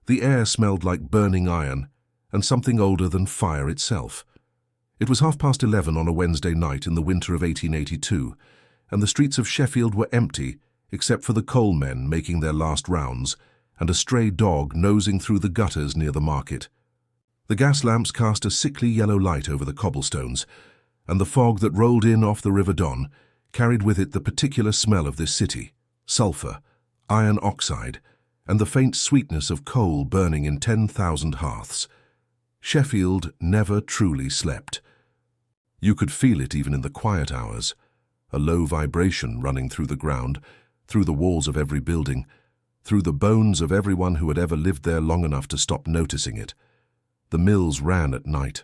The air smelled like burning iron and something older than fire itself. It was 11:30 on a Wednesday night in the winter of 1882, and the streets of Sheffield were empty except for the coal men making their last rounds and a stray dog nosing through the gutters near the market. The gas lamps cast a sickly yellow light over the cobblestones, and the fog that rolled in off the River Don carried with it the particular smell of this city: sulphur, iron oxide, and the faint sweetness of coal burning in 10,000 hearths. Sheffield never truly slept. You could feel it even in the quiet hours, a low vibration running through the ground, through the walls of every building, through the bones of everyone who had ever lived there long enough to stop noticing it. The mills ran at night.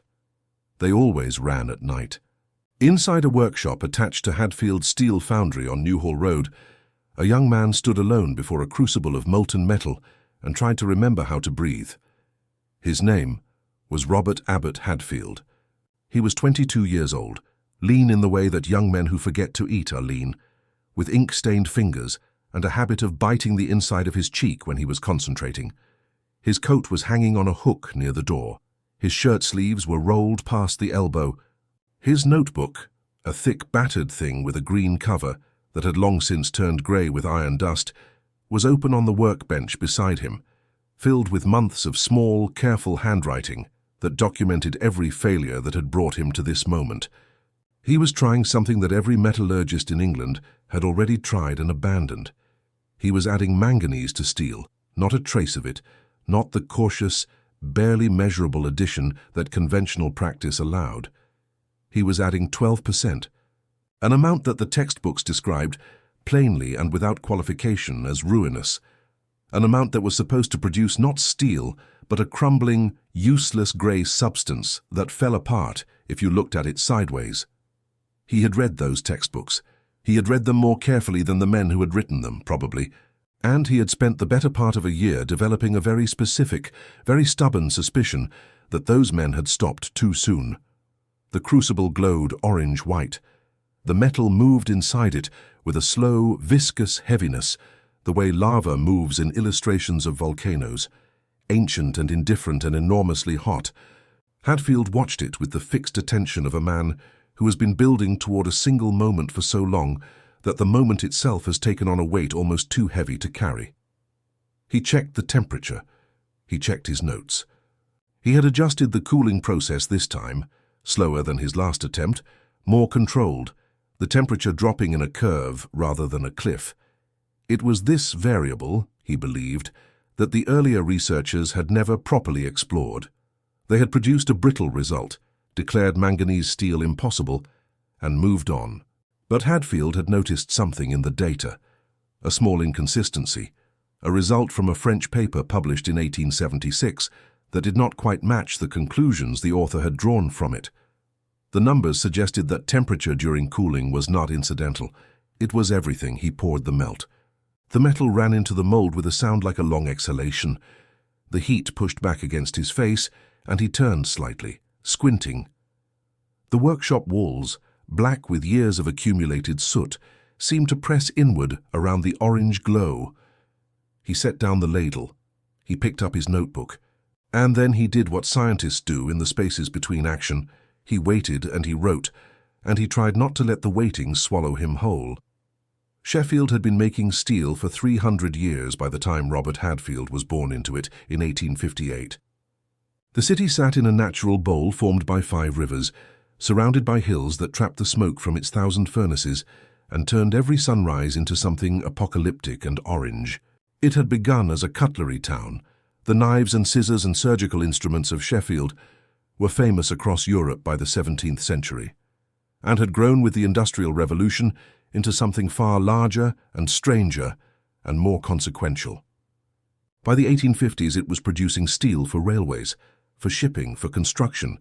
They always ran at night. Inside a workshop attached to Hadfield's steel foundry on Newhall Road, a young man stood alone before a crucible of molten metal and tried to remember how to breathe. His name was Robert Abbott Hadfield. He was 22 years old, lean in the way that young men who forget to eat are lean, with ink-stained fingers and a habit of biting the inside of his cheek when he was concentrating. His coat was hanging on a hook near the door. His shirt sleeves were rolled past the elbow. His notebook, a thick battered thing with a green cover that had long since turned grey with iron dust, was open on the workbench beside him, filled with months of small, careful handwriting that documented every failure that had brought him to this moment. He was trying something that every metallurgist in England had already tried and abandoned. He was adding manganese to steel, not a trace of it, not the cautious, barely measurable addition that conventional practice allowed. He was adding 12%, an amount that the textbooks described plainly and without qualification as ruinous, an amount that was supposed to produce not steel, but a crumbling, useless grey substance that fell apart if you looked at it sideways. He had read those textbooks. He had read them more carefully than the men who had written them, probably, and he had spent the better part of a year developing a very specific, very stubborn suspicion that those men had stopped too soon. The crucible glowed orange-white. The metal moved inside it with a slow, viscous heaviness, the way lava moves in illustrations of volcanoes, ancient and indifferent and enormously hot. Hadfield watched it with the fixed attention of a man who has been building toward a single moment for so long that the moment itself has taken on a weight almost too heavy to carry. He checked the temperature. He checked his notes. He had adjusted the cooling process this time, slower than his last attempt, more controlled, the temperature dropping in a curve rather than a cliff. It was this variable, he believed, that the earlier researchers had never properly explored. They had produced a brittle result, declared manganese steel impossible, and moved on. But Hadfield had noticed something in the data, a small inconsistency, a result from a French paper published in 1876 that did not quite match the conclusions the author had drawn from it. The numbers suggested that temperature during cooling was not incidental. It was everything. He poured the melt. The metal ran into the mold with a sound like a long exhalation. The heat pushed back against his face, and he turned slightly, squinting. The workshop walls, black with years of accumulated soot, seemed to press inward around the orange glow. He set down the ladle. He picked up his notebook. And then he did what scientists do in the spaces between action. He waited and he wrote, and he tried not to let the waiting swallow him whole. Sheffield had been making steel for 300 years by the time Robert Hadfield was born into it in 1858. The city sat in a natural bowl formed by 5 rivers, surrounded by hills that trapped the smoke from its 1,000 furnaces and turned every sunrise into something apocalyptic and orange. It had begun as a cutlery town. The knives and scissors and surgical instruments of Sheffield were famous across Europe by the 17th century, and had grown with the Industrial Revolution into something far larger and stranger and more consequential. By the 1850s it was producing steel for railways, for shipping, for construction,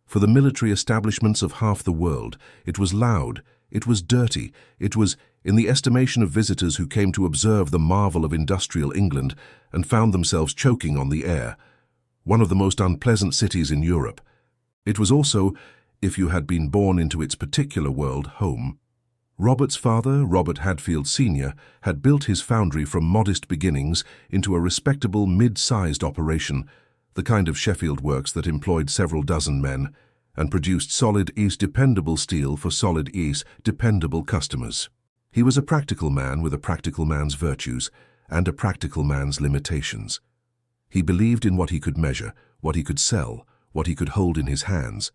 for the military establishments of half the world. It was loud, it was dirty, it was, in the estimation of visitors who came to observe the marvel of industrial England and found themselves choking on the air, one of the most unpleasant cities in Europe. It was also, if you had been born into its particular world, home. Robert's father, Robert Hadfield Sr., had built his foundry from modest beginnings into a respectable mid-sized operation, the kind of Sheffield works that employed several dozen men and produced solid East dependable steel for solid East dependable customers. He was a practical man with a practical man's virtues and a practical man's limitations. He believed in what he could measure, what he could sell, what he could hold in his hands.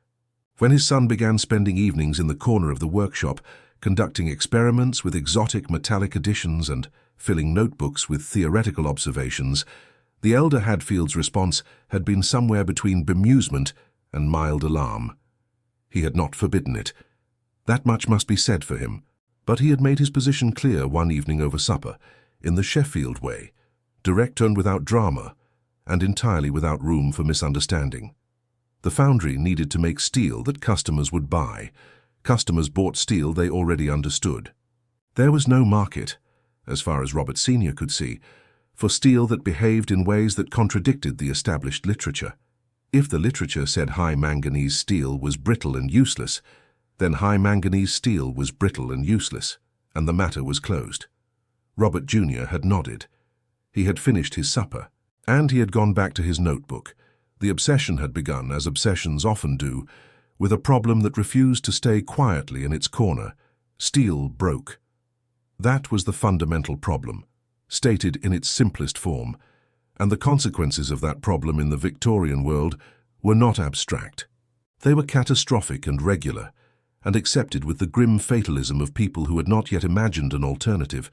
When his son began spending evenings in the corner of the workshop, conducting experiments with exotic metallic additions and filling notebooks with theoretical observations, the elder Hadfield's response had been somewhere between bemusement and mild alarm. He had not forbidden it. That much must be said for him. But he had made his position clear one evening over supper, in the Sheffield way, direct and without drama, and entirely without room for misunderstanding. The foundry needed to make steel that customers would buy. Customers bought steel they already understood. There was no market, as far as Robert Sr. could see, for steel that behaved in ways that contradicted the established literature. If the literature said high manganese steel was brittle and useless, then high manganese steel was brittle and useless, and the matter was closed. Robert Jr. had nodded. He had finished his supper, and he had gone back to his notebook. The obsession had begun, as obsessions often do, with a problem that refused to stay quietly in its corner. Steel broke. That was the fundamental problem, stated in its simplest form, and the consequences of that problem in the Victorian world were not abstract. They were catastrophic and regular, and accepted with the grim fatalism of people who had not yet imagined an alternative.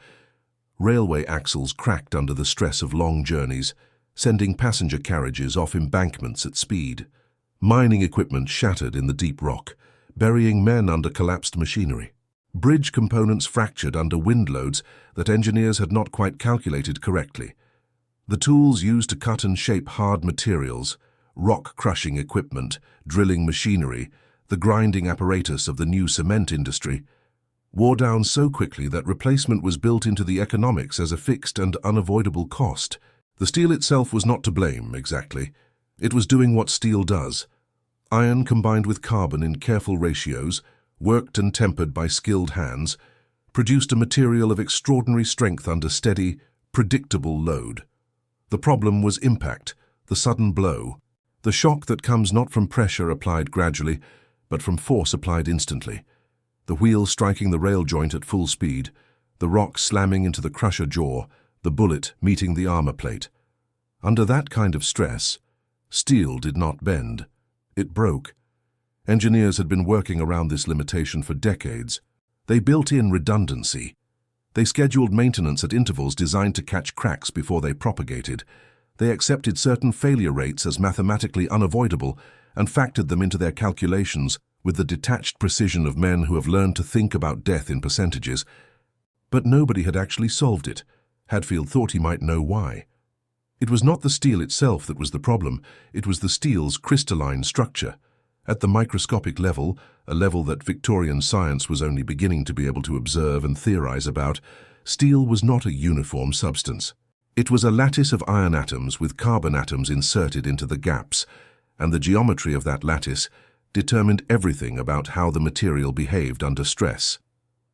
Railway axles cracked under the stress of long journeys, sending passenger carriages off embankments at speed. Mining equipment shattered in the deep rock, burying men under collapsed machinery. Bridge components fractured under wind loads that engineers had not quite calculated correctly. The tools used to cut and shape hard materials, rock-crushing equipment, drilling machinery, the grinding apparatus of the new cement industry, wore down so quickly that replacement was built into the economics as a fixed and unavoidable cost. The steel itself was not to blame, exactly. It was doing what steel does. Iron combined with carbon in careful ratios, worked and tempered by skilled hands, produced a material of extraordinary strength under steady, predictable load. The problem was impact, the sudden blow, the shock that comes not from pressure applied gradually, but from force applied instantly. The wheel striking the rail joint at full speed, the rock slamming into the crusher jaw, the bullet meeting the armor plate. Under that kind of stress, steel did not bend. It broke. Engineers had been working around this limitation for decades. They built in redundancy. They scheduled maintenance at intervals designed to catch cracks before they propagated. They accepted certain failure rates as mathematically unavoidable and factored them into their calculations with the detached precision of men who have learned to think about death in percentages. But nobody had actually solved it. Hadfield thought he might know why. It was not the steel itself that was the problem, it was the steel's crystalline structure. At the microscopic level, a level that Victorian science was only beginning to be able to observe and theorize about, steel was not a uniform substance. It was a lattice of iron atoms with carbon atoms inserted into the gaps, and the geometry of that lattice determined everything about how the material behaved under stress.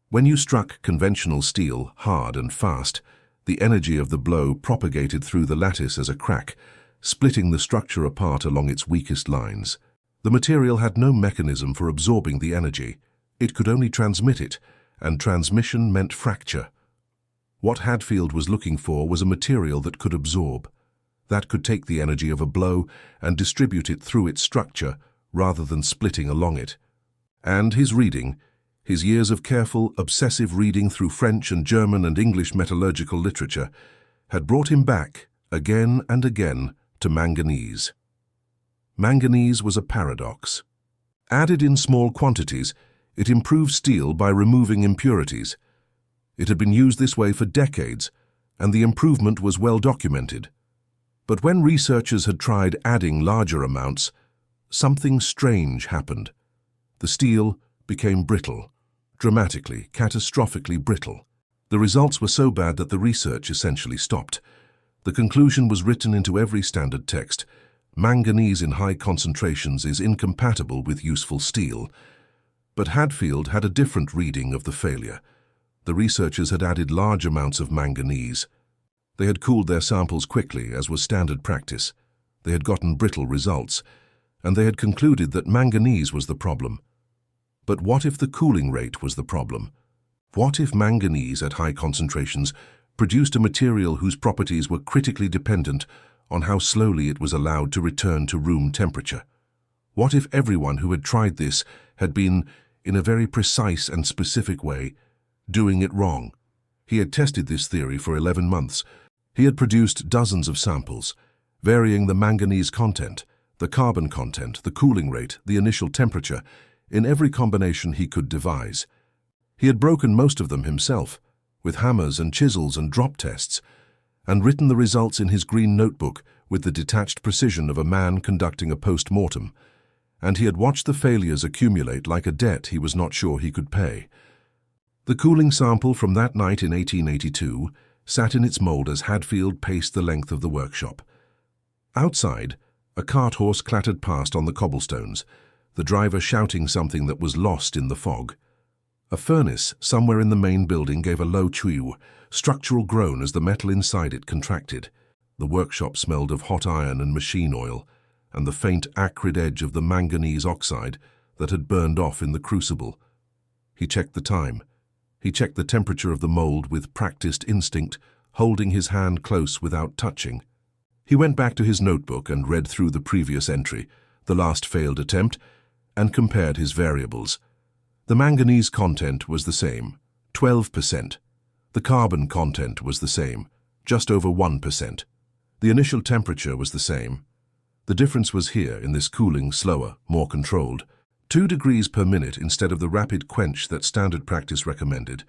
When you struck conventional steel hard and fast, the energy of the blow propagated through the lattice as a crack, splitting the structure apart along its weakest lines. The material had no mechanism for absorbing the energy. It could only transmit it, and transmission meant fracture. What Hadfield was looking for was a material that could absorb, that could take the energy of a blow and distribute it through its structure rather than splitting along it. And his reading, his years of careful, obsessive reading through French and German and English metallurgical literature, had brought him back, again and again, to manganese. Manganese was a paradox. Added in small quantities, it improved steel by removing impurities. It had been used this way for decades, and the improvement was well documented. But when researchers had tried adding larger amounts, something strange happened. The steel became brittle, dramatically, catastrophically brittle. The results were so bad that the research essentially stopped. The conclusion was written into every standard text: manganese in high concentrations is incompatible with useful steel. But Hadfield had a different reading of the failure. The researchers had added large amounts of manganese. They had cooled their samples quickly, as was standard practice. They had gotten brittle results, and they had concluded that manganese was the problem. But what if the cooling rate was the problem? What if manganese at high concentrations produced a material whose properties were critically dependent on how slowly it was allowed to return to room temperature? What if everyone who had tried this had been, in a very precise and specific way, doing it wrong? He had tested this theory for 11 months. He had produced dozens of samples, varying the manganese content, the carbon content, the cooling rate, the initial temperature, in every combination he could devise. He had broken most of them himself, with hammers and chisels and drop tests, and written the results in his green notebook with the detached precision of a man conducting a post-mortem, and he had watched the failures accumulate like a debt he was not sure he could pay. The cooling sample from that night in 1882 sat in its mould as Hadfield paced the length of the workshop. Outside, a cart horse clattered past on the cobblestones, the driver shouting something that was lost in the fog. A furnace somewhere in the main building gave a low chew, structural groan as the metal inside it contracted. The workshop smelled of hot iron and machine oil, and the faint acrid edge of the manganese oxide that had burned off in the crucible. He checked the time. He checked the temperature of the mold with practiced instinct, holding his hand close without touching. He went back to his notebook and read through the previous entry, the last failed attempt, and compared his variables. The manganese content was the same, 12%. The carbon content was the same, just over 1%. The initial temperature was the same. The difference was here in this cooling, slower, more controlled. 2 degrees per minute instead of the rapid quench that standard practice recommended.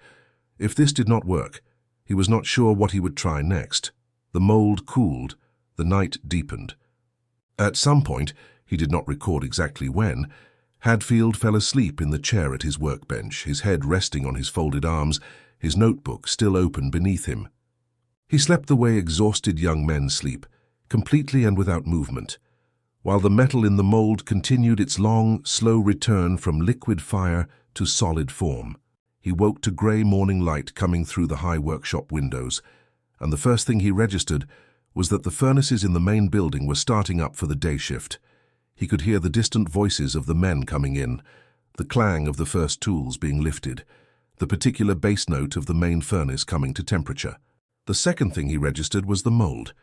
If this did not work, he was not sure what he would try next. The mold cooled, the night deepened. At some point, he did not record exactly when, Hadfield fell asleep in the chair at his workbench, his head resting on his folded arms, his notebook still open beneath him. He slept the way exhausted young men sleep, completely and without movement, while the metal in the mold continued its long, slow return from liquid fire to solid form. He woke to grey morning light coming through the high workshop windows, and the first thing he registered was that the furnaces in the main building were starting up for the day shift. He could hear the distant voices of the men coming in, the clang of the first tools being lifted, the particular bass note of the main furnace coming to temperature. The second thing he registered was the mold.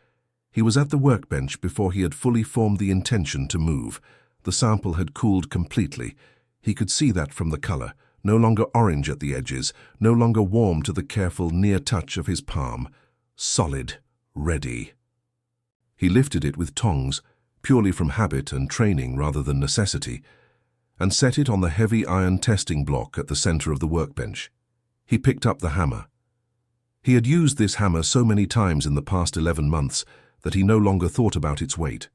He was at the workbench before he had fully formed the intention to move. The sample had cooled completely. He could see that from the color, no longer orange at the edges, no longer warm to the careful near touch of his palm. Solid, ready. He lifted it with tongs, purely from habit and training rather than necessity, and set it on the heavy iron testing block at the center of the workbench. He picked up the hammer. He had used this hammer so many times in the past 11 months that he no longer thought about its weight.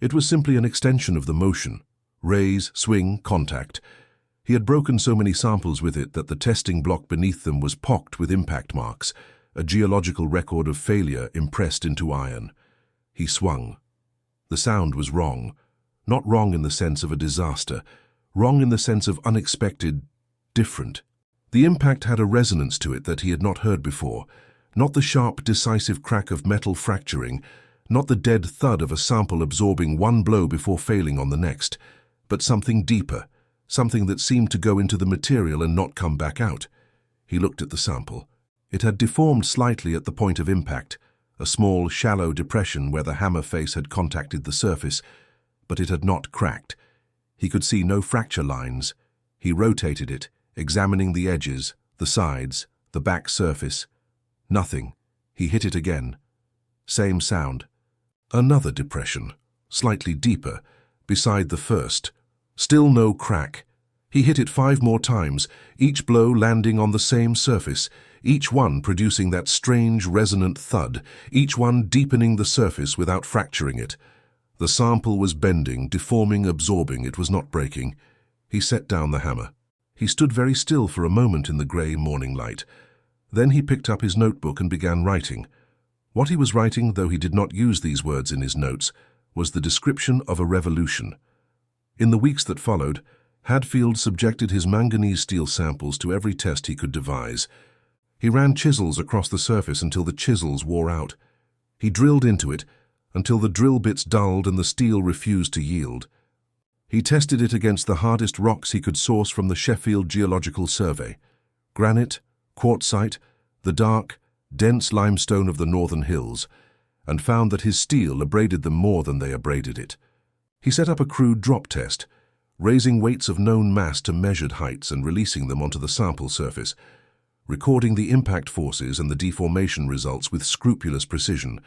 It was simply an extension of the motion, raise, swing, contact. He had broken so many samples with it that the testing block beneath them was pocked with impact marks, a geological record of failure impressed into iron. He swung. The sound was wrong. Not wrong in the sense of a disaster, wrong in the sense of unexpected, different. The impact had a resonance to it that he had not heard before, not the sharp, decisive crack of metal fracturing, not the dead thud of a sample absorbing one blow before failing on the next, but something deeper, something that seemed to go into the material and not come back out. He looked at the sample. It had deformed slightly at the point of impact, a small, shallow depression where the hammer face had contacted the surface, but it had not cracked. He could see no fracture lines. He rotated it, examining the edges, the sides, the back surface. Nothing. He hit it again. Same sound. Another depression, slightly deeper, beside the first. Still no crack. He hit it 5 more times, each blow landing on the same surface, each one producing that strange resonant thud, each one deepening the surface without fracturing it. The sample was bending, deforming, absorbing. It was not breaking. He set down the hammer. He stood very still for a moment in the grey morning light. Then he picked up his notebook and began writing. What he was writing, though he did not use these words in his notes, was the description of a revolution. In the weeks that followed, Hadfield subjected his manganese steel samples to every test he could devise. He ran chisels across the surface until the chisels wore out. He drilled into it until the drill bits dulled and the steel refused to yield. He tested it against the hardest rocks he could source from the Sheffield Geological Survey: granite, quartzite, the dark, dense limestone of the northern hills, and found that his steel abraded them more than they abraded it. He set up a crude drop test, raising weights of known mass to measured heights and releasing them onto the sample surface, recording the impact forces and the deformation results with scrupulous precision,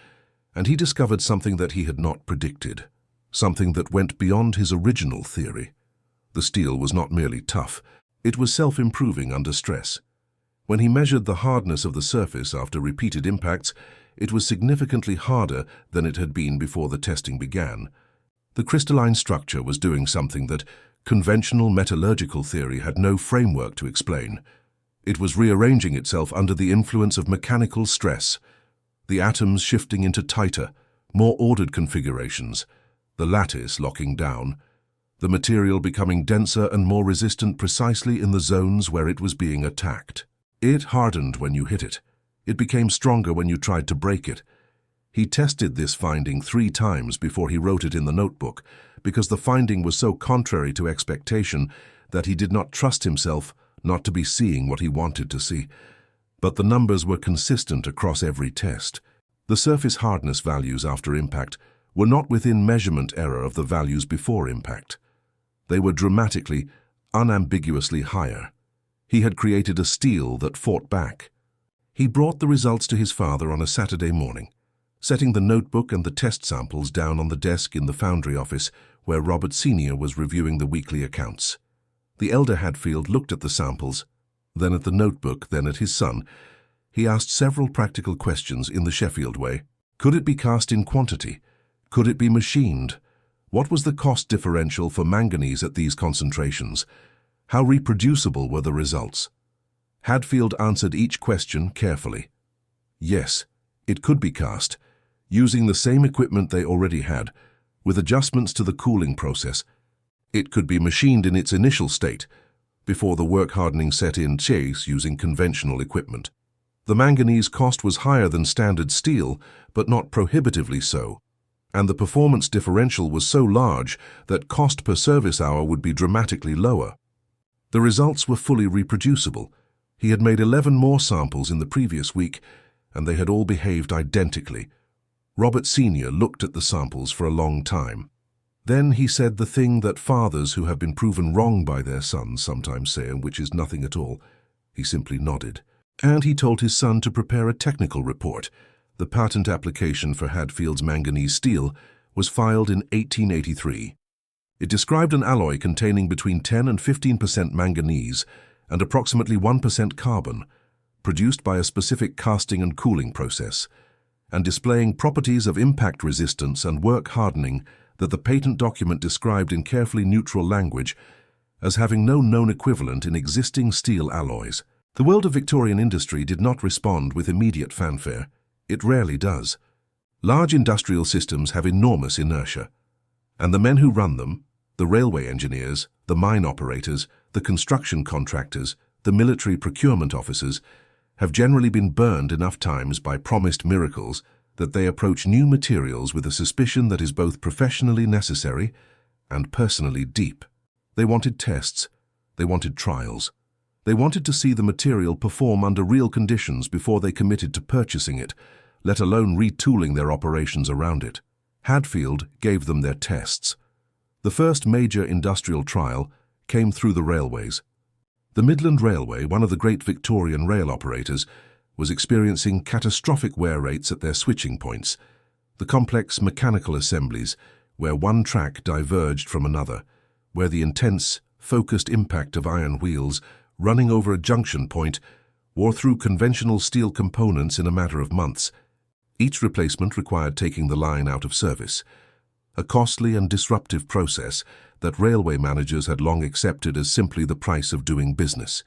and he discovered something that he had not predicted, something that went beyond his original theory. The steel was not merely tough, it was self-improving under stress. When he measured the hardness of the surface after repeated impacts, it was significantly harder than it had been before the testing began. The crystalline structure was doing something that conventional metallurgical theory had no framework to explain. It was rearranging itself under the influence of mechanical stress, the atoms shifting into tighter, more ordered configurations, the lattice locking down, the material becoming denser and more resistant precisely in the zones where it was being attacked. It hardened when you hit it. It became stronger when you tried to break it. He tested this finding 3 times before he wrote it in the notebook, because the finding was so contrary to expectation that he did not trust himself not to be seeing what he wanted to see. But the numbers were consistent across every test. The surface hardness values after impact were not within measurement error of the values before impact. They were dramatically, unambiguously higher. He had created a steel that fought back. He brought the results to his father on a Saturday morning, setting the notebook and the test samples down on the desk in the foundry office where Robert Sr. was reviewing the weekly accounts. The elder Hadfield looked at the samples, then at the notebook, then at his son. He asked several practical questions in the Sheffield way. Could it be cast in quantity? Could it be machined? What was the cost differential for manganese at these concentrations? How reproducible were the results? Hadfield answered each question carefully. Yes, it could be cast, using the same equipment they already had, with adjustments to the cooling process. It could be machined in its initial state, before the work hardening set in chase using conventional equipment. The manganese cost was higher than standard steel, but not prohibitively so, and the performance differential was so large that cost per service hour would be dramatically lower. The results were fully reproducible. He had made 11 more samples in the previous week, and they had all behaved identically. Robert Sr. looked at the samples for a long time. Then he said the thing that fathers who have been proven wrong by their sons sometimes say, and which is nothing at all. He simply nodded. And he told his son to prepare a technical report. The patent application for Hadfield's manganese steel was filed in 1883. It described an alloy containing between 10 and 15% manganese and approximately 1% carbon, produced by a specific casting and cooling process, and displaying properties of impact resistance and work hardening that the patent document described in carefully neutral language as having no known equivalent in existing steel alloys. The world of Victorian industry did not respond with immediate fanfare. It rarely does. Large industrial systems have enormous inertia, and the men who run them, the railway engineers, the mine operators, the construction contractors, the military procurement officers, have generally been burned enough times by promised miracles that they approach new materials with a suspicion that is both professionally necessary and personally deep. They wanted tests. They wanted trials. They wanted to see the material perform under real conditions before they committed to purchasing it, let alone retooling their operations around it. Hadfield gave them their tests. The first major industrial trial came through the railways. The Midland Railway, one of the great Victorian rail operators, was experiencing catastrophic wear rates at their switching points, the complex mechanical assemblies where one track diverged from another, where the intense, focused impact of iron wheels running over a junction point wore through conventional steel components in a matter of months. Each replacement required taking the line out of service, a costly and disruptive process that railway managers had long accepted as simply the price of doing business.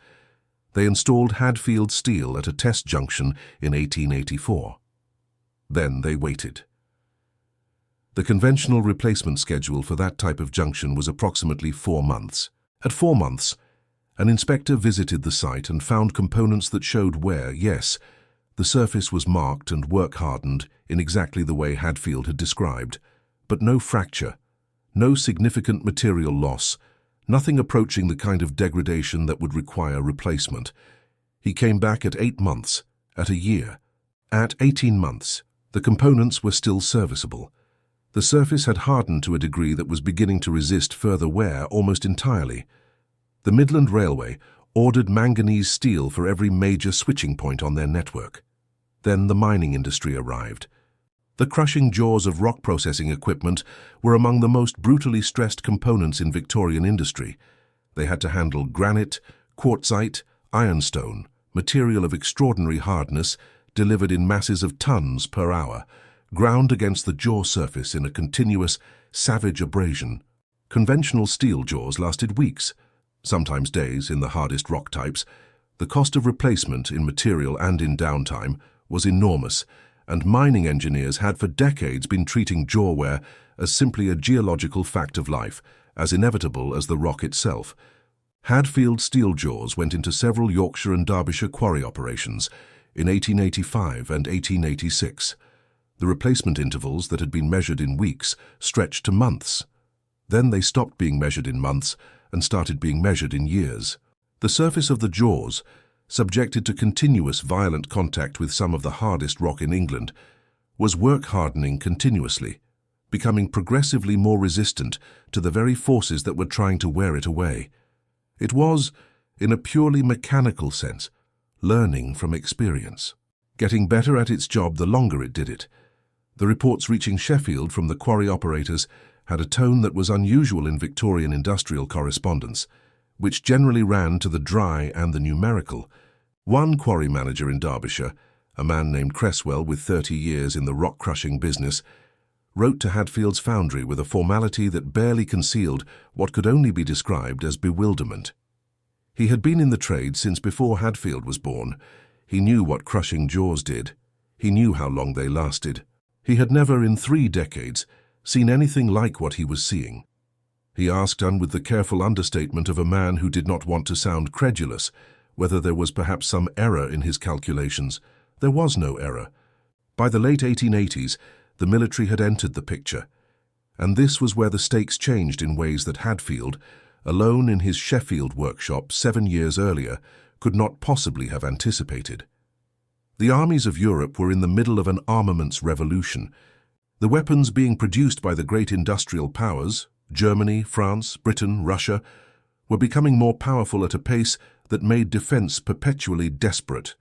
They installed Hadfield steel at a test junction in 1884. Then they waited. The conventional replacement schedule for that type of junction was approximately 4 months. At 4 months, An inspector visited the site and found components that showed wear, yes. The surface was marked and work-hardened in exactly the way Hadfield had described, but no fracture, no significant material loss, nothing approaching the kind of degradation that would require replacement. He came back at 8 months, at a year. At 18 months, the components were still serviceable. The surface had hardened to a degree that was beginning to resist further wear almost entirely. The Midland Railway ordered manganese steel for every major switching point on their network. Then the mining industry arrived. The crushing jaws of rock processing equipment were among the most brutally stressed components in Victorian industry. They had to handle granite, quartzite, ironstone, material of extraordinary hardness, delivered in masses of tons per hour, ground against the jaw surface in a continuous, savage abrasion. Conventional steel jaws lasted weeks, sometimes days in the hardest rock types. The cost of replacement in material and in downtime was enormous, and mining engineers had for decades been treating jaw wear as simply a geological fact of life, as inevitable as the rock itself. Hadfield steel jaws went into several Yorkshire and Derbyshire quarry operations in 1885 and 1886. The replacement intervals that had been measured in weeks stretched to months. Then they stopped being measured in months and started being measured in years. The surface of the jaws, subjected to continuous violent contact with some of the hardest rock in England, was work-hardening continuously, becoming progressively more resistant to the very forces that were trying to wear it away. It was, in a purely mechanical sense, learning from experience, getting better at its job the longer it did it. The reports reaching Sheffield from the quarry operators had a tone that was unusual in Victorian industrial correspondence, which generally ran to the dry and the numerical. One quarry manager in Derbyshire, a man named Cresswell with 30 years in the rock-crushing business, wrote to Hadfield's foundry with a formality that barely concealed what could only be described as bewilderment. He had been in the trade since before Hadfield was born. He knew what crushing jaws did. He knew how long they lasted. He had never in 3 decades seen anything like what he was seeing. He asked, and with the careful understatement of a man who did not want to sound credulous, whether there was perhaps some error in his calculations. There was no error. By the late 1880s, the military had entered the picture, and this was where the stakes changed in ways that Hadfield, alone in his Sheffield workshop 7 years earlier, could not possibly have anticipated. The armies of Europe were in the middle of an armaments revolution. The weapons being produced by the great industrial powers, Germany, France, Britain, Russia, were becoming more powerful at a pace that made defense perpetually desperate.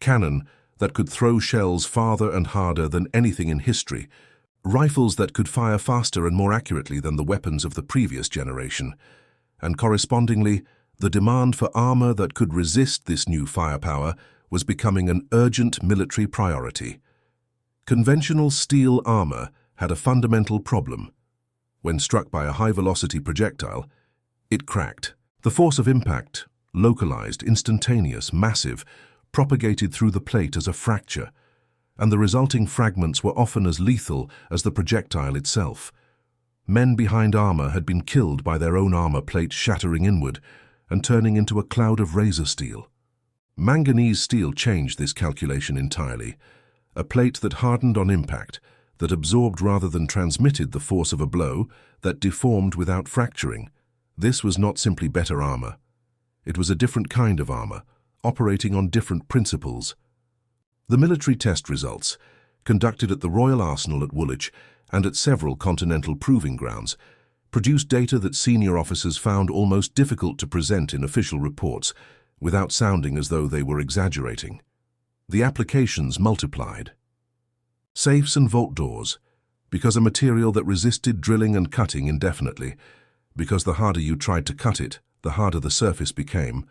Cannon that could throw shells farther and harder than anything in history, rifles that could fire faster and more accurately than the weapons of the previous generation, and correspondingly, the demand for armor that could resist this new firepower was becoming an urgent military priority. Conventional steel armor had a fundamental problem. When struck by a high-velocity projectile, it cracked. The force of impact, localized, instantaneous, massive, propagated through the plate as a fracture, and the resulting fragments were often as lethal as the projectile itself. Men behind armor had been killed by their own armor plate shattering inward and turning into a cloud of razor steel. Manganese steel changed this calculation entirely, a plate that hardened on impact, that absorbed rather than transmitted the force of a blow, that deformed without fracturing. This was not simply better armor. It was a different kind of armor, operating on different principles. The military test results, conducted at the Royal Arsenal at Woolwich and at several continental proving grounds, produced data that senior officers found almost difficult to present in official reports without sounding as though they were exaggerating. The applications multiplied. Safes and vault doors, because a material that resisted drilling and cutting indefinitely, because the harder you tried to cut it, the harder the surface became,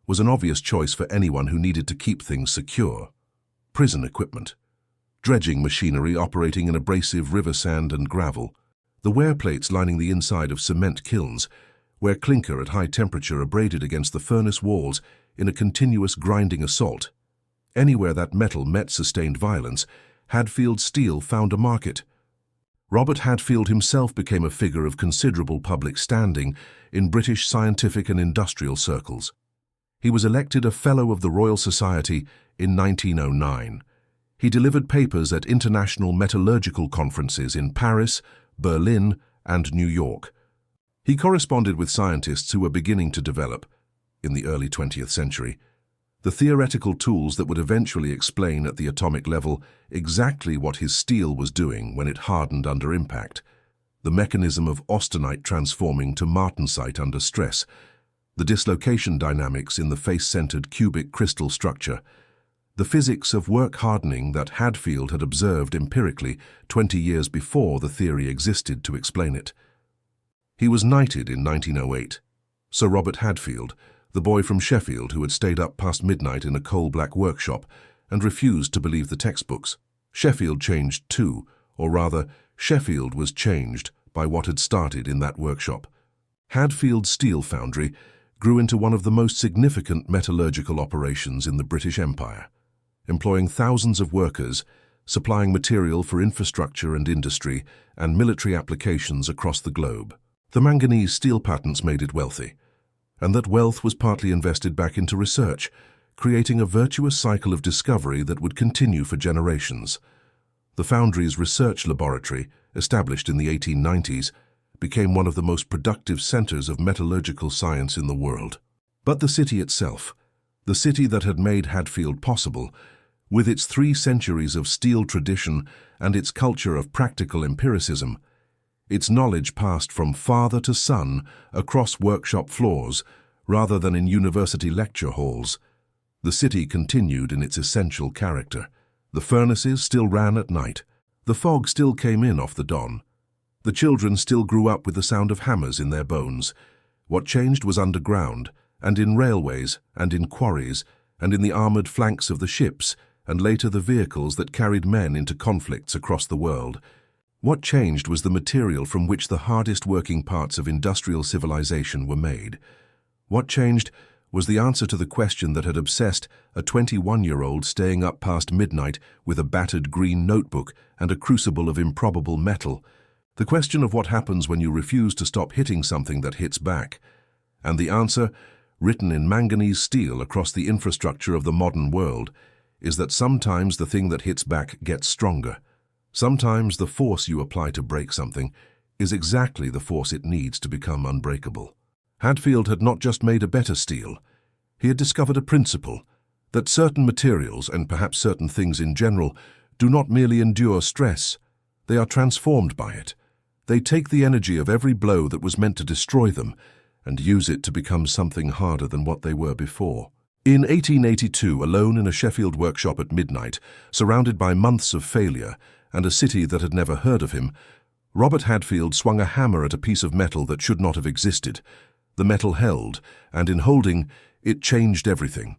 was an obvious choice for anyone who needed to keep things secure. Prison equipment, dredging machinery operating in abrasive river sand and gravel, the wear plates lining the inside of cement kilns, where clinker at high temperature abraded against the furnace walls in a continuous grinding assault. Anywhere that metal met sustained violence, Hadfield steel found a market. Robert Hadfield himself became a figure of considerable public standing in British scientific and industrial circles. He was elected a Fellow of the Royal Society in 1909. He delivered papers at international metallurgical conferences in Paris, Berlin, and New York. He corresponded with scientists who were beginning to develop, in the early 20th century, the theoretical tools that would eventually explain at the atomic level exactly what his steel was doing when it hardened under impact, the mechanism of austenite transforming to martensite under stress, the dislocation dynamics in the face-centered cubic crystal structure, the physics of work hardening that Hadfield had observed empirically 20 years before the theory existed to explain it. He was knighted in 1908. Sir Robert Hadfield, the boy from Sheffield who had stayed up past midnight in a coal-black workshop and refused to believe the textbooks. Sheffield changed too, or rather, Sheffield was changed by what had started in that workshop. Hadfield's steel foundry grew into one of the most significant metallurgical operations in the British Empire, employing thousands of workers, supplying material for infrastructure and industry and military applications across the globe. The manganese steel patents made it wealthy, and that wealth was partly invested back into research, creating a virtuous cycle of discovery that would continue for generations. The foundry's research laboratory, established in the 1890s, became one of the most productive centers of metallurgical science in the world. But the city itself, the city that had made Hadfield possible, with its 3 centuries of steel tradition and its culture of practical empiricism, its knowledge passed from father to son across workshop floors rather than in university lecture halls. The city continued in its essential character. The furnaces still ran at night. The fog still came in off the dawn. The children still grew up with the sound of hammers in their bones. What changed was underground, and in railways, and in quarries, and in the armored flanks of the ships, and later the vehicles that carried men into conflicts across the world. What changed was the material from which the hardest working parts of industrial civilization were made. What changed was the answer to the question that had obsessed a 21-year-old staying up past midnight with a battered green notebook and a crucible of improbable metal. The question of what happens when you refuse to stop hitting something that hits back. And the answer, written in manganese steel across the infrastructure of the modern world, is that sometimes the thing that hits back gets stronger. Sometimes the force you apply to break something is exactly the force it needs to become unbreakable. Hadfield had not just made a better steel. He had discovered a principle, that certain materials, and perhaps certain things in general, do not merely endure stress. They are transformed by it. They take the energy of every blow that was meant to destroy them and use it to become something harder than what they were before. In 1882, alone in a Sheffield workshop at midnight, surrounded by months of failure, and a city that had never heard of him, Robert Hadfield swung a hammer at a piece of metal that should not have existed. The metal held, and in holding, it changed everything.